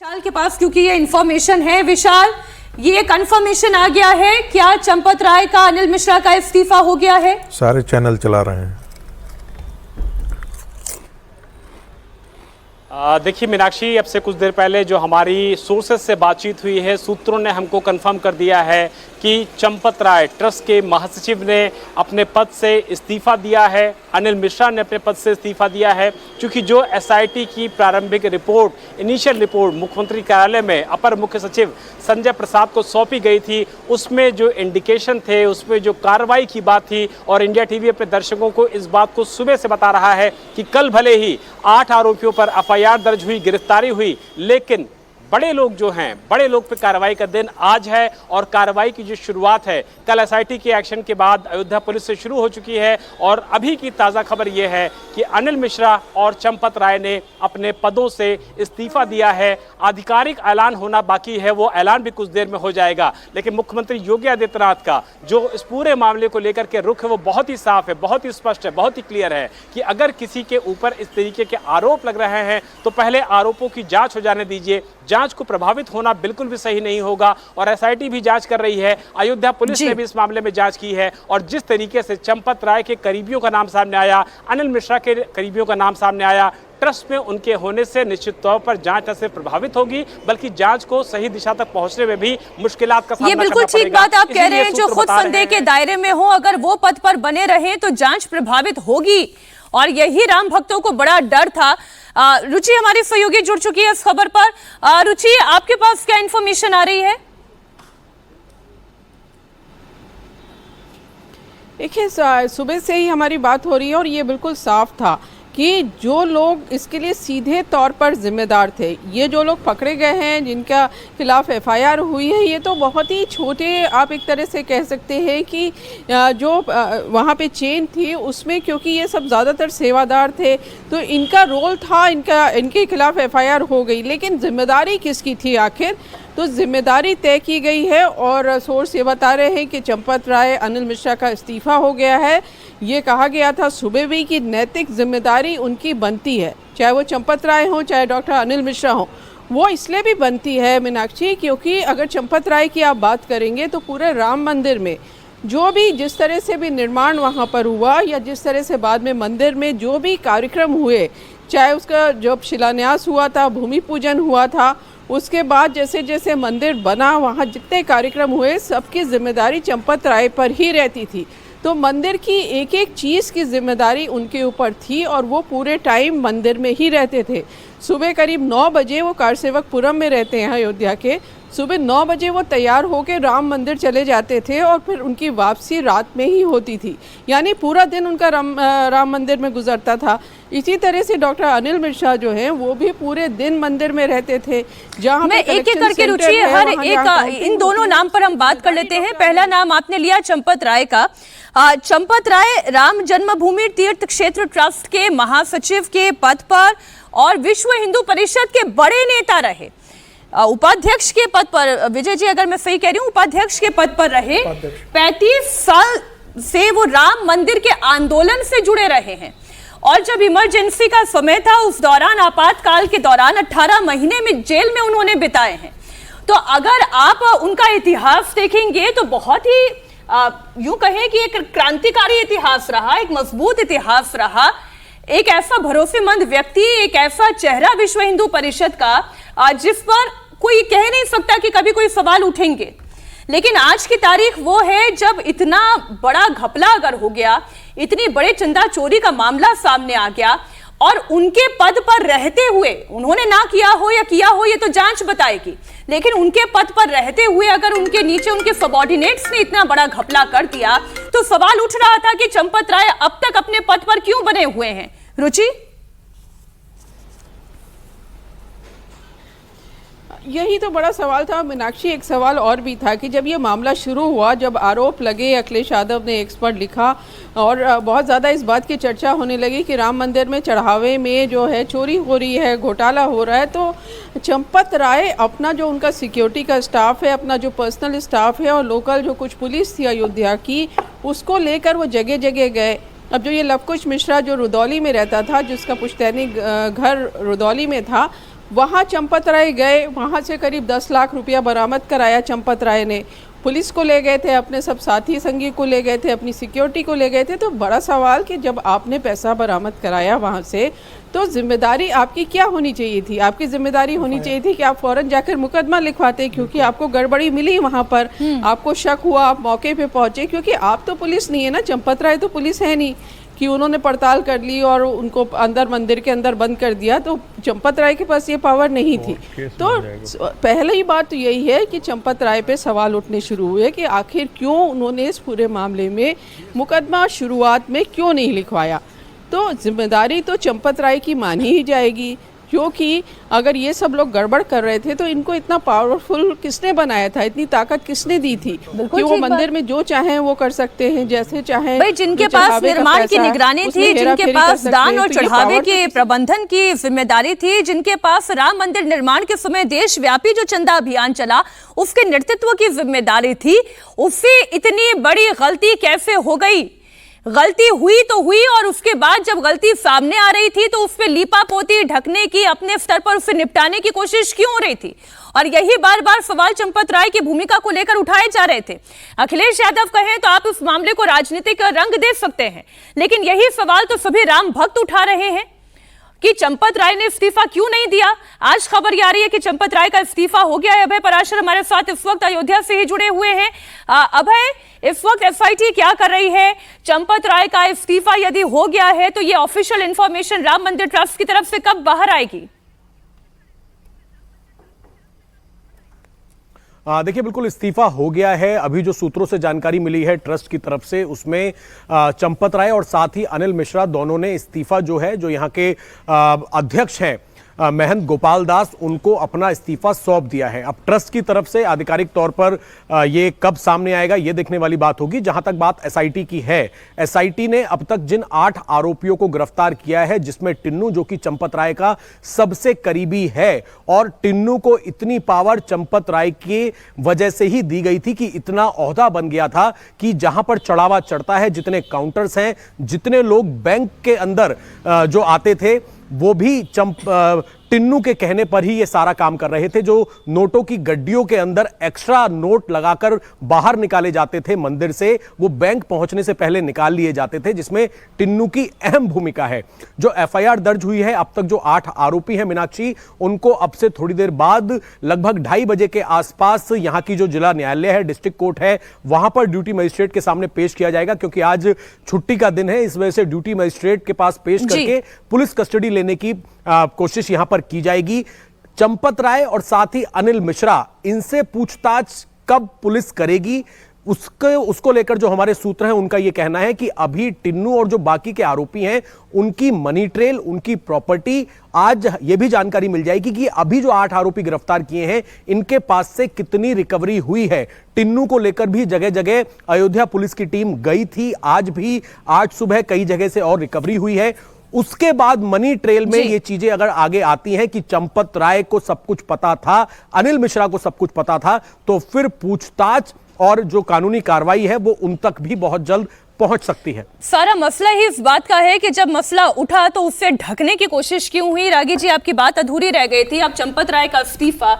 विशाल के पास क्योंकि ये इंफॉर्मेशन है। विशाल, ये कंफर्मेशन आ गया है क्या चंपत राय का अनिल मिश्रा का इस्तीफा हो गया है? सारे चैनल चला रहे हैं। देखिए मीनाक्षी, अब से कुछ देर पहले जो हमारी सोर्सेस से बातचीत हुई है, सूत्रों ने हमको कंफर्म कर दिया है कि चंपत राय ट्रस्ट के महासचिव ने अपने पद से इस्तीफा दिया है, अनिल मिश्रा ने अपने पद से इस्तीफा दिया है। क्योंकि जो एसआईटी की प्रारंभिक रिपोर्ट, इनिशियल रिपोर्ट मुख्यमंत्री कार्यालय में अपर मुख्य सचिव संजय प्रसाद को सौंपी गई थी, उसमें जो इंडिकेशन थे, उसमें जो कार्रवाई की बात थी, और इंडिया टीवी अपने दर्शकों को इस बात को सुबह से बता रहा है कि कल भले ही 8 आरोपियों पर एफआईआर दर्ज हुई, गिरफ्तारी हुई, लेकिन बड़े लोग जो हैं, बड़े लोग पे कार्रवाई का दिन आज है। और कार्रवाई की जो शुरुआत है कल एसआईटी के एक्शन के बाद अयोध्या पुलिस से शुरू हो चुकी है। और अभी की ताज़ा खबर यह है कि अनिल मिश्रा और चंपत राय ने अपने पदों से इस्तीफा दिया है। आधिकारिक ऐलान होना बाकी है, वो ऐलान भी कुछ देर में हो जाएगा। लेकिन मुख्यमंत्री योगी आदित्यनाथ का जो इस पूरे मामले को लेकर के रुख है वो बहुत ही साफ है, बहुत ही स्पष्ट है, बहुत ही क्लियर है कि अगर किसी के ऊपर इस तरीके के आरोप लग रहे हैं तो पहले आरोपों की जाँच हो जाने दीजिए। जांच को प्रभावित होना बिल्कुल भी सही नहीं होगा। और एसआईटी भी जांच कर रही है, अयोध्या पुलिस ने भी इस मामले में जांच की है। और जिस तरीके से चंपत राय के करीबियों का नाम सामने आया, अनिल मिश्रा के करीबियों का नाम सामने आया, ट्रस्ट में उनके होने से निश्चित तौर पर जांच न सिर्फ प्रभावित होगी बल्कि जांच को सही दिशा तक पहुंचने में भी मुश्किलात का सामना करना पड़ेगा। ये बिल्कुल ठीक बात आप कह रहे हैं, जो खुद संदेह के दायरे में हो अगर वो पद पर बने रहे तो जांच प्रभावित होगी। और यही राम भक्तों को बड़ा डर था। रुचि हमारी सहयोगी जुड़ चुकी है इस खबर पर। रुचि, आपके पास क्या इंफॉर्मेशन आ रही है? देखिए, सुबह से ही हमारी बात हो रही है और ये बिल्कुल साफ था कि जो लोग इसके लिए सीधे तौर पर जिम्मेदार थे, ये जो लोग पकड़े गए हैं, जिनका खिलाफ एफआईआर हुई है, ये तो बहुत ही छोटे, आप एक तरह से कह सकते हैं कि जो वहाँ पे चेन थी उसमें, क्योंकि ये सब ज़्यादातर सेवादार थे तो इनका रोल था, इनके खिलाफ एफआईआर हो गई। लेकिन जिम्मेदारी किसकी थी आखिर? तो जिम्मेदारी तय की गई है और सोर्स ये बता रहे हैं कि चंपत राय, अनिल मिश्रा का इस्तीफा हो गया है। ये कहा गया था सुबह भी कि नैतिक जिम्मेदारी उनकी बनती है, चाहे वो चंपत राय हो चाहे डॉक्टर अनिल मिश्रा हो। वो इसलिए भी बनती है मीनाक्षी, क्योंकि अगर चंपत राय की आप बात करेंगे तो पूरे राम मंदिर में जो भी, जिस तरह से भी निर्माण वहाँ पर हुआ या जिस तरह से बाद में मंदिर में जो भी कार्यक्रम हुए, चाहे उसका जब शिलान्यास हुआ था, भूमि पूजन हुआ था, उसके बाद जैसे जैसे मंदिर बना, वहाँ जितने कार्यक्रम हुए, सबकी जिम्मेदारी चंपत राय पर ही रहती थी। तो मंदिर की एक एक चीज़ की जिम्मेदारी उनके ऊपर थी और वो पूरे टाइम मंदिर में ही रहते थे। सुबह करीब 9 बजे वो कारसेवकपुरम में रहते हैं अयोध्या के, सुबह 9 बजे वो तैयार होकर राम मंदिर चले जाते थे और फिर उनकी वापसी रात में ही होती थी। यानी पूरा दिन उनका राम मंदिर में गुजरता था। इसी तरह से डॉक्टर अनिल मिश्रा जो हैं वो भी पूरे दिन मंदिर में रहते थे। जहाँ मैं एक एक करके रुचि हर एक इन दोनों नाम पर हम बात कर लेते हैं। पहला नाम आपने लिया चंपत राय का। चंपत राय राम जन्मभूमि तीर्थ क्षेत्र ट्रस्ट के महासचिव के पद पर और विश्व हिंदू परिषद के बड़े नेता रहे। उपाध्यक्ष के पद पर, विजय जी अगर मैं सही कह रही हूँ, उपाध्यक्ष के पद पर रहे। 35 साल से वो राम मंदिर के आंदोलन से जुड़े रहे हैं। और जब इमरजेंसी का समय था उस दौरान, आपातकाल के दौरान 18 महीने में जेल में उन्होंने बिताए हैं। तो अगर आप उनका इतिहास देखेंगे तो बहुत ही यूं कहें कि एक क्रांतिकारी इतिहास रहा, एक मजबूत इतिहास रहा। एक ऐसा भरोसेमंद व्यक्ति, एक ऐसा चेहरा विश्व हिंदू परिषद का जिस पर कोई कह नहीं सकता कि कभी कोई सवाल उठेंगे। लेकिन आज की तारीख वो है जब इतना बड़ा घपला अगर हो गया, इतनी बड़े चंदा चोरी का मामला सामने आ गया और उनके पद पर रहते हुए, उन्होंने ना किया हो या किया हो ये तो जांच बताएगी, लेकिन उनके पद पर रहते हुए अगर उनके नीचे उनके सबऑर्डिनेट्स ने इतना बड़ा घपला कर दिया तो सवाल उठ रहा था कि चंपत राय अब तक अपने पद पर क्यों बने हुए हैं। रुचि, यही तो बड़ा सवाल था मीनाक्षी। एक सवाल और भी था कि जब ये मामला शुरू हुआ, जब आरोप लगे, अखिलेश यादव ने एक्सपर्ट लिखा और बहुत ज़्यादा इस बात की चर्चा होने लगी कि राम मंदिर में चढ़ावे में जो है चोरी हो रही है, घोटाला हो रहा है, तो चंपत राय अपना जो उनका सिक्योरिटी का स्टाफ है, अपना जो पर्सनल स्टाफ है और लोकल जो कुछ पुलिस थी अयोध्या की, उसको लेकर वो जगह जगह गए। अब जो ये लवकुश मिश्रा जो रुदौली में रहता था, जिसका पुश्तैनी घर रुदौली में था, वहाँ चंपत राय गए, वहाँ से करीब 10 लाख रुपया बरामद कराया चंपत राय ने। पुलिस को ले गए थे, अपने सब साथी संगी को ले गए थे, अपनी सिक्योरिटी को ले गए थे। तो बड़ा सवाल कि जब आपने पैसा बरामद कराया वहाँ से, तो जिम्मेदारी आपकी क्या होनी चाहिए थी? आपकी जिम्मेदारी होनी चाहिए थी कि आप फौरन जाकर मुकदमा लिखवाते, क्योंकि आपको गड़बड़ी मिली वहाँ पर, आपको शक हुआ, आप मौके पे पहुँचे। क्योंकि आप तो पुलिस नहीं है ना, चंपत राय तो पुलिस है नहीं कि उन्होंने पड़ताल कर ली और उनको अंदर मंदिर के अंदर बंद कर दिया। तो चंपत राय के पास ये पावर नहीं थी। तो पहली बात तो यही है कि चंपत राय पे सवाल उठने शुरू हुए कि आखिर क्यों उन्होंने इस पूरे मामले में मुकदमा शुरुआत में क्यों नहीं लिखवाया। तो जिम्मेदारी तो चंपत राय की मानी ही जाएगी, क्योंकि अगर ये सब लोग गड़बड़ कर रहे थे तो इनको इतना पावरफुल किसने बनाया था, इतनी ताकत किसने दी थी कि वो मंदिर में जो चाहें वो कर सकते हैं, जैसे चाहें। भाई, जिनके पास निर्माण की निगरानी थी, जिनके पास दान और चढ़ावे के प्रबंधन की जिम्मेदारी थी, जिनके पास राम मंदिर निर्माण के समय देशव्यापी जो चंदा अभियान चला उसके नेतृत्व की जिम्मेदारी थी, उससे इतनी बड़ी गलती कैसे हो गई? गलती हुई तो हुई, और उसके बाद जब गलती सामने आ रही थी तो उस पर लीपापोती ढकने की, अपने स्तर पर उसे निपटाने की कोशिश क्यों हो रही थी? और यही बार बार सवाल चंपत राय की भूमिका को लेकर उठाए जा रहे थे। अखिलेश यादव कहें तो आप उस मामले को राजनीतिक रंग दे सकते हैं, लेकिन यही सवाल तो सभी राम भक्त उठा रहे हैं कि चंपत राय ने इस्तीफा क्यों नहीं दिया। आज खबर ये आ रही है कि चंपत राय का इस्तीफा हो गया है। अभय पराशर हमारे साथ इस वक्त अयोध्या से ही जुड़े हुए हैं। अभय, इस वक्त एसआईटी क्या कर रही है? चंपत राय का इस्तीफा यदि हो गया है तो ये ऑफिशियल इंफॉर्मेशन राम मंदिर ट्रस्ट की तरफ से कब बाहर आएगी? देखिए, बिल्कुल इस्तीफा हो गया है। अभी जो सूत्रों से जानकारी मिली है ट्रस्ट की तरफ से, उसमें चंपत राय और साथ ही अनिल मिश्रा दोनों ने इस्तीफा जो है, जो यहाँ के अध्यक्ष हैं महंत गोपाल दास, उनको अपना इस्तीफा सौंप दिया है। अब ट्रस्ट की तरफ से आधिकारिक तौर पर ये कब सामने आएगा ये देखने वाली बात होगी। जहां तक बात एसआईटी की है, एसआईटी ने अब तक जिन 8 आरोपियों को गिरफ्तार किया है, जिसमें टिन्नू जो कि चंपत राय का सबसे करीबी है, और टिन्नू को इतनी पावर चंपत राय की वजह से ही दी गई थी कि इतना ओहदा बन गया था कि जहां पर चढ़ावा चढ़ता है, जितने काउंटर्स हैं, जितने लोग बैंक के अंदर जो आते थे, वो भी टिन्नू के कहने पर ही ये सारा काम कर रहे थे। जो नोटों की गड्डियों के अंदर एक्स्ट्रा नोट लगाकर बाहर निकाले जाते थे मंदिर से, वो बैंक पहुंचने से पहले निकाल लिए जाते थे, जिसमें टिन्नू की अहम भूमिका है। जो एफआईआर दर्ज हुई है, अब तक जो 8 आरोपी हैं मीनाक्षी, उनको अब से थोड़ी देर बाद लगभग 2:30 बजे के आसपास यहां की जो जिला न्यायालय है, डिस्ट्रिक्ट कोर्ट है, वहां पर ड्यूटी मजिस्ट्रेट के सामने पेश किया जाएगा। क्योंकि आज छुट्टी का दिन है, इस वजह से ड्यूटी मजिस्ट्रेट के पास पेश करके पुलिस कस्टडी लेने की कोशिश यहां पर की जाएगी। चंपत राय और साथ ही अनिल मिश्रा, इनसे पूछताछ कब पुलिस करेगी, उसको लेकर जो हमारे सूत्र हैं उनका यह कहना है कि अभी टिन्नू और जो बाकी के आरोपी हैं, उनकी मनी ट्रेल, उनकी प्रॉपर्टी, आज यह भी जानकारी मिल जाएगी कि अभी जो 8 आरोपी गिरफ्तार किए हैं, इनके पास से कितनी रिकवरी हुई है। टिन्नू को लेकर भी जगह जगह अयोध्या पुलिस की टीम गई थी, आज भी, आज सुबह कई जगह से और रिकवरी हुई है। उसके बाद मनी ट्रेल में ये चीजें अगर आगे आती हैं कि चंपत राय को सब कुछ पता था, अनिल मिश्रा को सब कुछ पता था, तो फिर पूछताछ और जो कानूनी कार्रवाई है वो उन तक भी बहुत जल्द पहुंच सकती है। सारा मसला ही इस बात का है कि जब मसला उठा तो उससे ढकने की कोशिश क्यों हुई? रागी जी, आपकी बात अधूरी रह गई थी। अब चंपत राय का इस्तीफा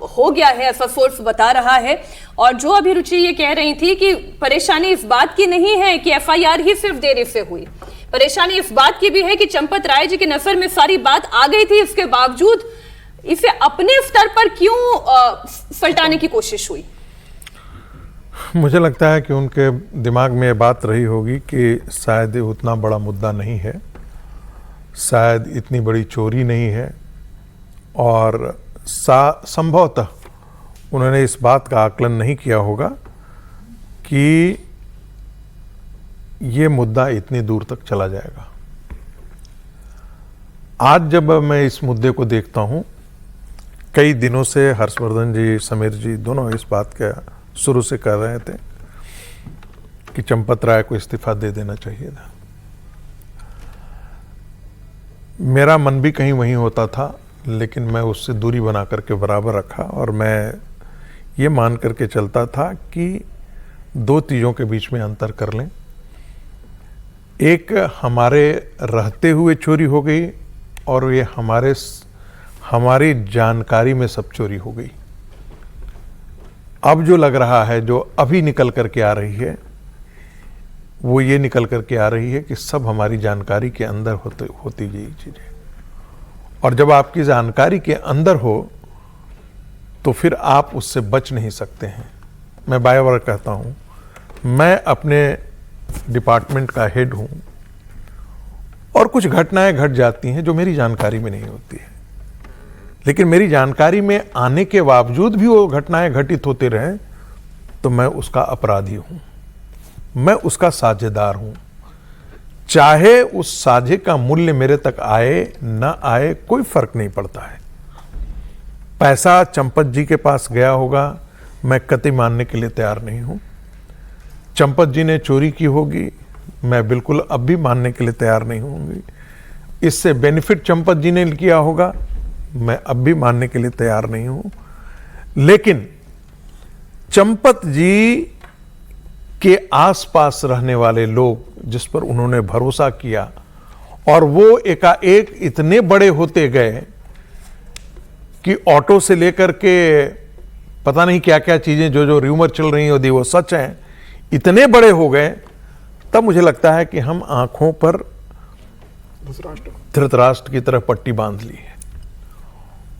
हो गया है, ऐसा सोर्स बता रहा है। और जो अभी रुचि ये कह रही थी कि परेशानी इस बात की नहीं है कि एफआईआर ही सिर्फ देरी से हुई, परेशानी इस बात की भी है कि चंपत राय जी की नजर में सारी बात आ गई थी, इसके बावजूद इसे अपने स्तर पर क्यों सल्टाने की कोशिश हुई? मुझे लगता है कि उनके दिमाग में ये बात रही होगी कि शायद उतना बड़ा मुद्दा नहीं है, शायद इतनी बड़ी चोरी नहीं है, और संभवतः उन्होंने इस बात का आकलन नहीं किया होगा कि ये मुद्दा इतनी दूर तक चला जाएगा। आज जब मैं इस मुद्दे को देखता हूं, कई दिनों से हर्षवर्धन जी, समीर जी दोनों इस बात का शुरू से कर रहे थे कि चंपत राय को इस्तीफा दे देना चाहिए था। मेरा मन भी कहीं वहीं होता था, लेकिन मैं उससे दूरी बना करके बराबर रखा, और मैं ये मान करके चलता था कि 2 चीज़ों के बीच में अंतर कर लें। एक हमारे रहते हुए चोरी हो गई, और ये हमारी जानकारी में सब चोरी हो गई। अब जो लग रहा है, जो अभी निकल करके आ रही है, वो ये निकल करके आ रही है कि सब हमारी जानकारी के अंदर होती गई चीजें। और जब आपकी जानकारी के अंदर हो तो फिर आप उससे बच नहीं सकते हैं। मैं बार बार कहता हूं, मैं अपने डिपार्टमेंट का हेड हूं और कुछ घटनाएं घट जाती हैं जो मेरी जानकारी में नहीं होती है, लेकिन मेरी जानकारी में आने के बावजूद भी वो घटनाएं घटित होते रहें तो मैं उसका अपराधी हूं, मैं उसका साझेदार हूं। चाहे उस साझे का मूल्य मेरे तक आए न आए, कोई फर्क नहीं पड़ता है। पैसा चंपत जी के पास गया होगा, मैं कतई मानने के लिए तैयार नहीं हूं। चंपत जी ने चोरी की होगी, मैं बिल्कुल अब भी मानने के लिए तैयार नहीं होंगी। इससे बेनिफिट चंपत जी ने किया होगा, मैं अब भी मानने के लिए तैयार नहीं हूं। लेकिन चंपत जी के आसपास रहने वाले लोग जिस पर उन्होंने भरोसा किया और वो एकाएक इतने बड़े होते गए कि ऑटो से लेकर के पता नहीं क्या क्या चीजें, जो जो र्यूमर चल रही होती वो सच हैं, इतने बड़े हो गए, तब मुझे लगता है कि हम आंखों पर धृतराष्ट्र की तरह पट्टी बांध ली है।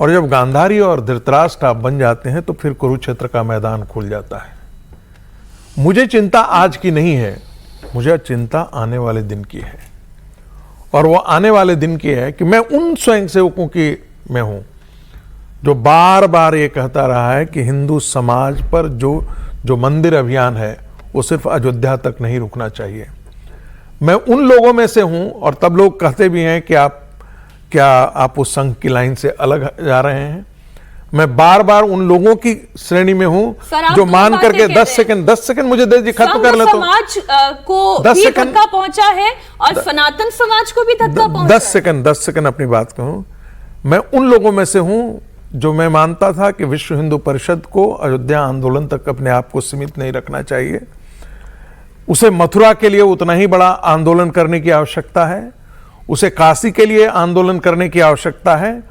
और जब गांधारी और धृतराष्ट्र आप बन जाते हैं तो फिर कुरुक्षेत्र का मैदान खुल जाता है। मुझे चिंता आज की नहीं है, मुझे चिंता आने वाले दिन की है। और वो आने वाले दिन की है कि मैं उन स्वयंसेवकों की में हूं जो बार बार ये कहता रहा है कि हिंदू समाज पर जो मंदिर अभियान है वो सिर्फ अयोध्या तक नहीं रुकना चाहिए। मैं उन लोगों में से हूं, और तब लोग कहते भी हैं कि आप उस संघ की लाइन से अलग जा रहे हैं। मैं बार बार उन लोगों की श्रेणी में हूं जो मान करके 10 सेकंड मुझे दे दी, खत्म कर ले। तो समाज को भी धक्का पहुंचा है और सनातन समाज को भी धक्का पहुंचा। 10 सेकंड अपनी बात कहूं। मैं उन लोगों में से हूं जो मैं मानता था कि विश्व हिंदू परिषद को अयोध्या आंदोलन तक अपने आप को सीमित नहीं रखना चाहिए। उसे मथुरा के लिए उतना ही बड़ा आंदोलन करने की आवश्यकता है, उसे काशी के लिए आंदोलन करने की आवश्यकता है,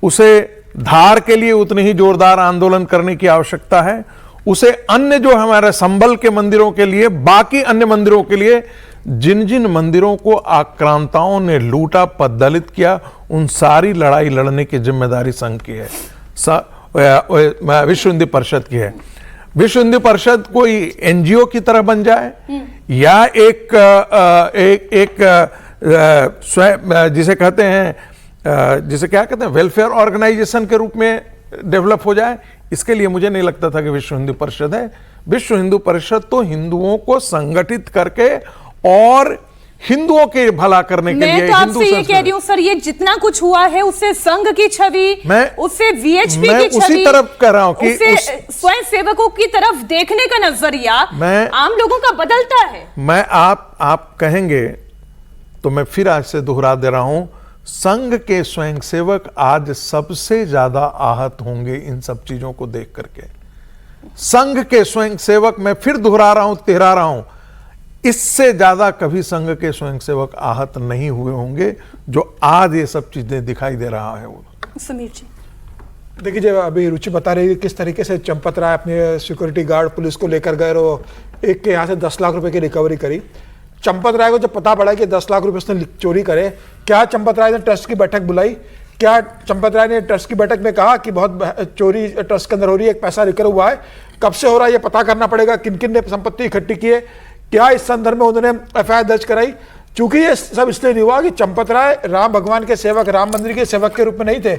उसे धार के लिए उतनी ही जोरदार आंदोलन करने की आवश्यकता है, उसे अन्य जो हमारे संबल के मंदिरों के लिए, बाकी अन्य मंदिरों के लिए, जिन जिन मंदिरों को आक्रांताओं ने लूटा पददलित किया, उन सारी लड़ाई लड़ने की जिम्मेदारी संघ की है, विश्व हिंदू परिषद की है। विश्व हिंदू परिषद कोई एनजीओ की तरह बन जाए या जिसे कहते हैं, जिसे क्या कहते हैं, वेलफेयर ऑर्गेनाइजेशन के रूप में डेवलप हो जाए, इसके लिए मुझे नहीं लगता था कि विश्व हिंदू परिषद है। विश्व हिंदू परिषद तो हिंदुओं को संगठित करके और हिंदुओं के भला करने के लिए। मैं तो आपसे ये कह रही हूं सर, ये जितना कुछ हुआ है उससे संघ की छवि, उससे वीएचपी की छवि, उसी तरफ कह रहा हूं कि स्वयं सेवकों की तरफ देखने का नजरिया आम लोगों का बदलता है। मैं आप कहेंगे तो मैं फिर आज से दोहरा दे रहा हूं, संघ के स्वयंसेवक आज सबसे ज्यादा आहत होंगे इन सब चीजों को देख करके। संघ के स्वयंसेवक, मैं फिर दोहरा रहा हूं, तिहरा रहा हूं, इससे ज्यादा कभी संघ के स्वयंसेवक आहत नहीं हुए होंगे जो आज ये सब चीजें दिखाई दे रहा है। वो समीर जी देखिए, जब अभी रुचि बता रही है किस तरीके से चंपत राय अपने सिक्योरिटी गार्ड पुलिस को लेकर गए और एक के यहाँ से 10 लाख रुपए की रिकवरी करी। चंपत राय को जब पता पड़ा कि 10 लाख रुपए उसने चोरी करे, क्या चंपत राय ने ट्रस्ट की बैठक बुलाई? क्या चंपत राय ने ट्रस्ट की बैठक में कहा कि बहुत चोरी ट्रस्ट के अंदर हो रही है, एक पैसा रिकवर हुआ है, कब से हो रहा है ये पता करना पड़ेगा, किन किन ने संपत्ति इकट्ठी की है, क्या इस संदर्भ में उन्होंने एफआईआर दर्ज कराई? चूंकि ये सब इसलिए नहीं हुआ कि चंपत राय राम भगवान के सेवक, राम मंदिर के सेवक के रूप में नहीं थे,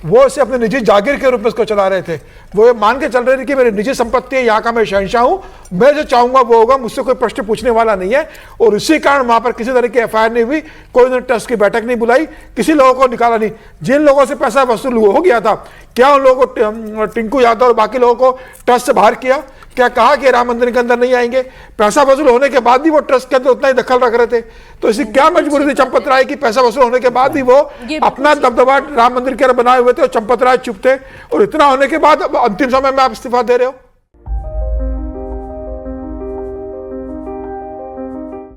वो इसे अपने निजी जागीर के रूप में इसको चला रहे थे। वो ये मान के चल रहे थे कि मेरी निजी संपत्ति है, यहाँ का मैं शहंशाह हूँ, मैं जो चाहूंगा वो होगा, मुझसे कोई प्रश्न पूछने वाला नहीं है। और इसी कारण वहां पर किसी तरह की एफआईआर नहीं हुई, कोई ट्रस्ट की बैठक नहीं बुलाई, किसी लोगों को निकाला नहीं। जिन लोगों से पैसा वसूल हो गया था, क्या उन लोगों को, टिंकू यादव और बाकी लोगों को ट्रस्ट से बाहर किया? क्या कहा कि राम मंदिर के अंदर नहीं आएंगे? पैसा वसूल होने के बाद भी वो ट्रस्ट के अंदर उतना ही दखल रख रहे थे। तो इसी क्या मजबूरी थी चंपत राय की? पैसा वसूल होने के बाद भी वो अपना दबदबा राम मंदिर के बनाए हुए थे और चंपत राय चुप थे, और इतना होने के बाद अंतिम समय में आप इस्तीफा दे रहे हो।